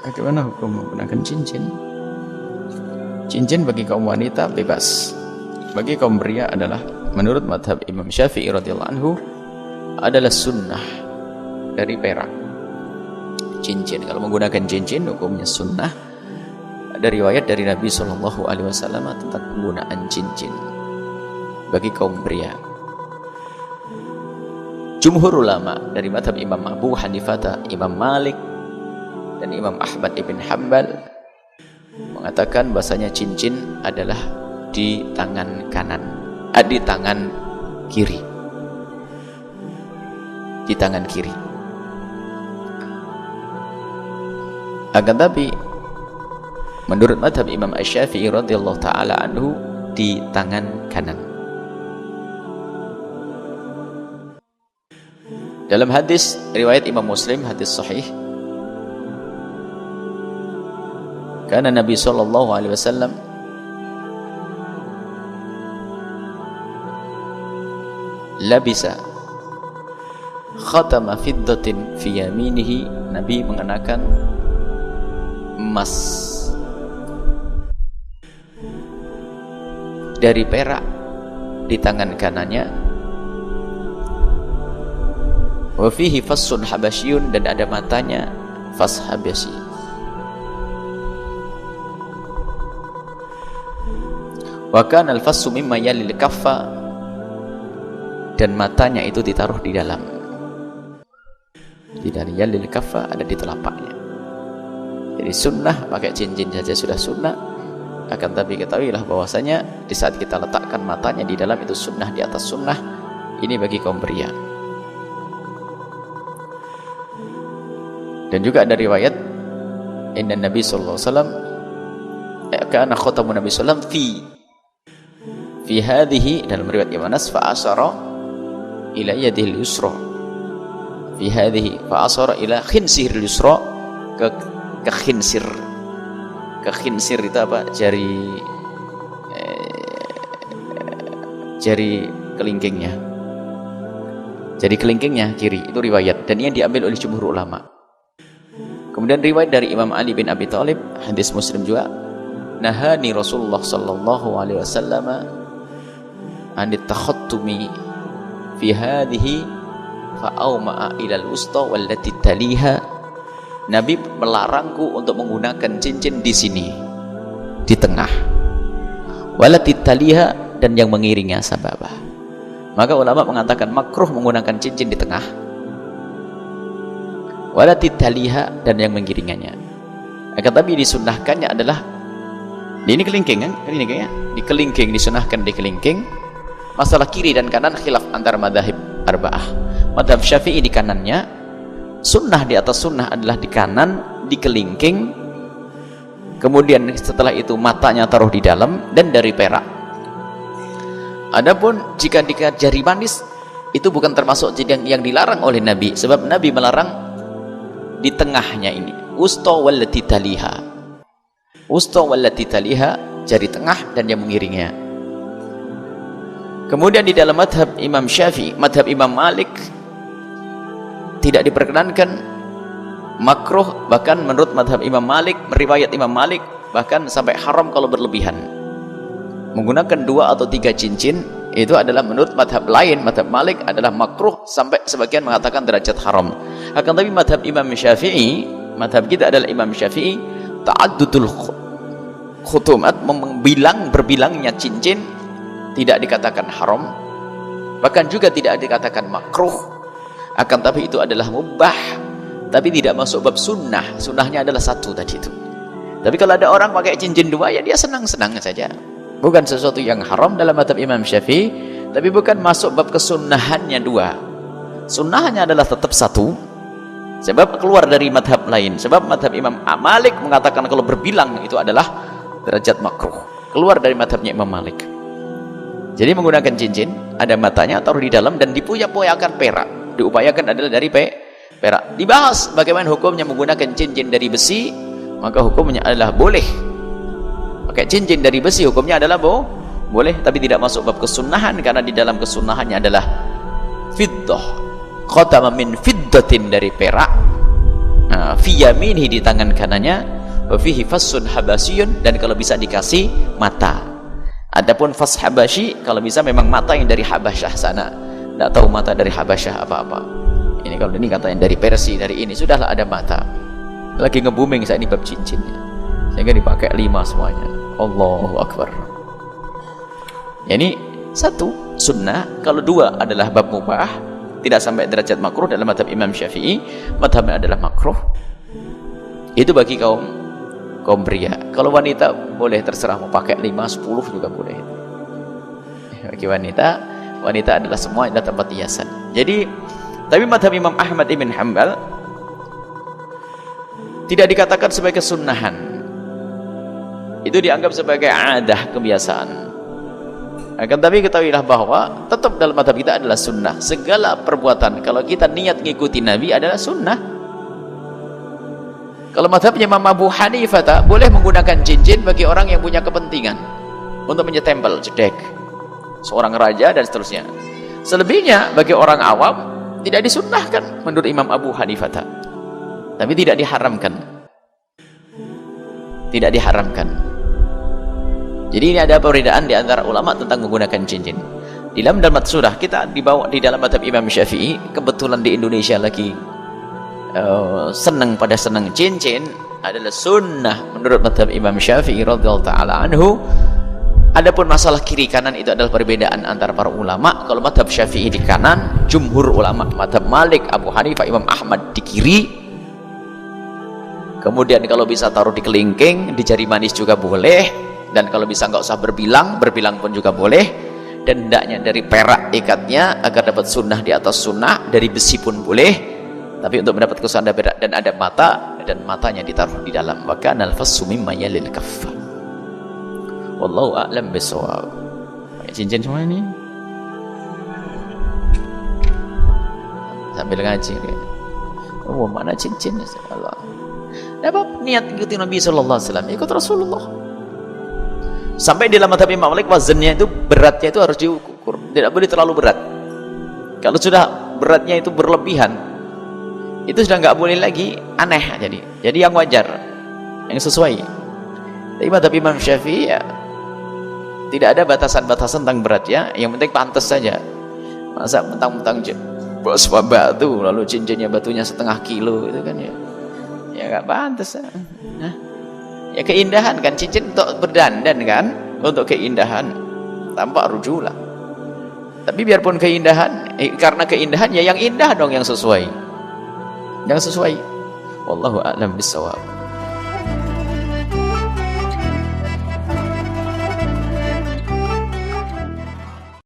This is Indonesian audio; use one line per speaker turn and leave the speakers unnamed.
Bagaimana hukum menggunakan cincin? Cincin bagi kaum wanita bebas. Bagi kaum pria adalah menurut madhab Imam Syafi'i radhiyallahu anhu adalah sunnah dari perak. Cincin, kalau menggunakan cincin hukumnya sunnah. Ada riwayat dari Nabi SAW tentang penggunaan cincin bagi kaum pria. Jumhur ulama dari madhab Imam Abu Hanifah, Imam Malik, dan Imam Ahmad ibn Hanbal mengatakan bahasanya cincin adalah di tangan kanan, di tangan kiri, di tangan kiri. Akan tapi menurut madhab Imam Asy-Syafi'i radhiyallahu ta'ala anhu di tangan kanan. Dalam hadis riwayat Imam Muslim, hadis sahih, karena Nabi sallallahu alaihi wasallam labisa khatama fiddatin fi yaminihi, Nabi mengenakan emas dari perak di tangan kanannya. Wa fihi fassun habasyun, dan ada matanya fas habasyi. Wa kana al-fassu mimma yalil kaffa, dan matanya itu ditaruh di dalam. Di dalam yalil kaffa ada di telapaknya. Jadi sunnah pakai cincin saja sudah sunnah. Akan tapi ketahuilah bahwasanya di saat kita letakkan matanya di dalam itu sunnah di atas sunnah. Ini bagi kaum pria. Dan juga ada riwayat inna Nabi sallallahu alaihi wasallam kana khatamun Nabi sallallahu alaihi wasallam fi hadhihi, dalam riwayat Ibnu Anas, fa asara ila yadihi al-yusra fi hadhihi fa asara ila khinsir al-yusra, ke khinsir. Ke khinsir itu apa? Jari kelingkingnya. Jari kelingkingnya kiri, itu riwayat, dan ini diambil oleh jumhur ulama. Kemudian riwayat dari Imam Ali bin Abi Thalib, hadis Muslim juga, nahani Rasulullah sallallahu alaihi wasallam an takhattumi fi hadhihi fa awma'a ila al-wusta wallati taliha. Nabi melarangku untuk menggunakan cincin di sini, di tengah, wallati taliha, dan yang mengiringnya sababah. Maka ulama mengatakan makruh menggunakan cincin di tengah, walati taliha, dan yang mengiringannya. Akan tapi disunnahkannya adalah ini kelingking kan? Kelingking ya? Di kelingking disunahkan di kelingking. Masalah kiri dan kanan khilaf antara madhab arba'ah. Madhab Syafi'i di kanannya, sunnah di atas sunnah adalah di kanan, di kelingking. Kemudian setelah itu matanya taruh di dalam dan dari perak. Adapun jika jari manis itu bukan termasuk yang dilarang oleh Nabi, sebab Nabi melarang di tengahnya ini, wusta wallati taliha, wusta wallati taliha, jari tengah dan yang mengiringnya. Kemudian di dalam madhab Imam Syafi'i, madhab Imam Malik tidak diperkenankan, makruh, bahkan menurut madhab Imam Malik, meriwayat Imam Malik bahkan sampai haram kalau berlebihan. Menggunakan 2 atau 3 cincin itu adalah menurut madhab lain, madhab Malik adalah makruh, sampai sebagian mengatakan derajat haram. Akan tapi madhab Imam Syafi'i, madhab kita adalah Imam Syafi'i, ta'addudul khutumat, berbilangnya cincin tidak dikatakan haram, bahkan juga tidak dikatakan makruh. Akan tapi itu adalah mubah, tapi tidak masuk bab sunnah. Sunnahnya adalah 1 tadi itu. Tapi kalau ada orang pakai cincin 2, ya dia senang-senang saja. Bukan sesuatu yang haram dalam madhab Imam Syafi'i, tapi bukan masuk bab kesunnahannya 2. Sunnahnya adalah tetap 1, sebab keluar dari madhab lain. Sebab madhab Imam Malik mengatakan kalau berbilang itu adalah derajat makruh, keluar dari madhabnya Imam Malik. Jadi menggunakan cincin, ada matanya, taruh di dalam, dan dipuya-puyakan perak. Diupayakan adalah dari perak. Dibahas bagaimana hukumnya menggunakan cincin dari besi, maka hukumnya adalah boleh. Pakai cincin dari besi hukumnya adalah boleh, tapi tidak masuk bab kesunahan, karena di dalam kesunahannya adalah fiddah, khatama min fiddatin, dari perak. fi yaminihi di tangan kanannya, wa fihi fassun habasyun, dan kalau bisa dikasih mata. Adapun fas habasyi kalau bisa memang mata yang dari Habasyah sana, tidak tahu mata dari Habasyah apa-apa. Ini kalau ini katanya dari Persia, dari ini sudahlah ada mata. Lagi nge-booming saat ini bab cincinnya, sehingga dipakai 5 semuanya. Allahu Akbar. Ini satu sunnah. Kalau 2 adalah bab mubah, tidak sampai derajat makruh dalam mazhab Imam Syafi'i. Mazhabnya adalah makruh. Itu bagi kaum pria. Kalau wanita boleh terserah mau pakai 5, 10 juga boleh. Bagi wanita adalah semua adalah tempat hiasan. Jadi, tapi mazhab Imam Ahmad ibn Hanbal tidak dikatakan sebagai sunnahan. Itu dianggap sebagai adah, kebiasaan. Akan tapi ketahuilah bahwa tetap dalam mazhab kita adalah sunnah. Segala perbuatan kalau kita niat ngikuti Nabi adalah sunnah. Kalau mazhabnya Imam Abu Hanifah boleh menggunakan cincin bagi orang yang punya kepentingan untuk menyetempel jedek seorang raja dan seterusnya. Selebihnya bagi orang awam tidak disunnahkan menurut Imam Abu Hanifah. Tapi tidak diharamkan. Tidak diharamkan. Jadi ini ada perbedaan di antara ulama tentang menggunakan cincin. Di dalam surah kita dibawa di dalam mazhab Imam Syafi'i, kebetulan di Indonesia lagi senang cincin, adalah sunnah menurut mazhab Imam Syafi'i radhiyallahu taala anhu. Adapun masalah kiri kanan itu adalah perbedaan antara para ulama. Kalau mazhab Syafi'i di kanan, jumhur ulama mazhab Malik, Abu Hanifah, Imam Ahmad di kiri. Kemudian kalau bisa taruh di kelingking, di jari manis juga boleh. Dan kalau bisa nggak usah berbilang pun juga boleh. Dan hendaknya dari perak ikatnya agar dapat sunnah di atas sunnah, dari besi pun boleh. Tapi untuk mendapat kesusahan ada perak dan ada mata, dan matanya ditaruh di dalam. Wa kana al-fassu mimma yalil kaffa. Wallahu a'lam bishawab. Cincin semua ini. Sambil ngaji ya. Oh, mana cincin Allah. Dapat niat ikuti Nabi sallallahu alaihi wasallam, ikut Rasulullah. Sampai di dalam mazhab Imam Malik wazannya itu beratnya itu harus diukur, tidak boleh terlalu berat. Kalau sudah beratnya itu berlebihan, itu sudah nggak boleh lagi, aneh jadi yang wajar, yang sesuai. Tapi mazhab Imam Syafi'i ya tidak ada batasan-batasan tentang beratnya, yang penting pantas saja. Masa mentang-mentang bos batu lalu cincinnya batunya setengah kilo itu kan ya nggak pantas. Ya keindahan kan, cincin untuk berdandan kan, untuk keindahan tanpa rujulah. Tapi biarpun keindahan, karena keindahan ya yang indah dong, yang sesuai. Wallahu a'lam bishawab.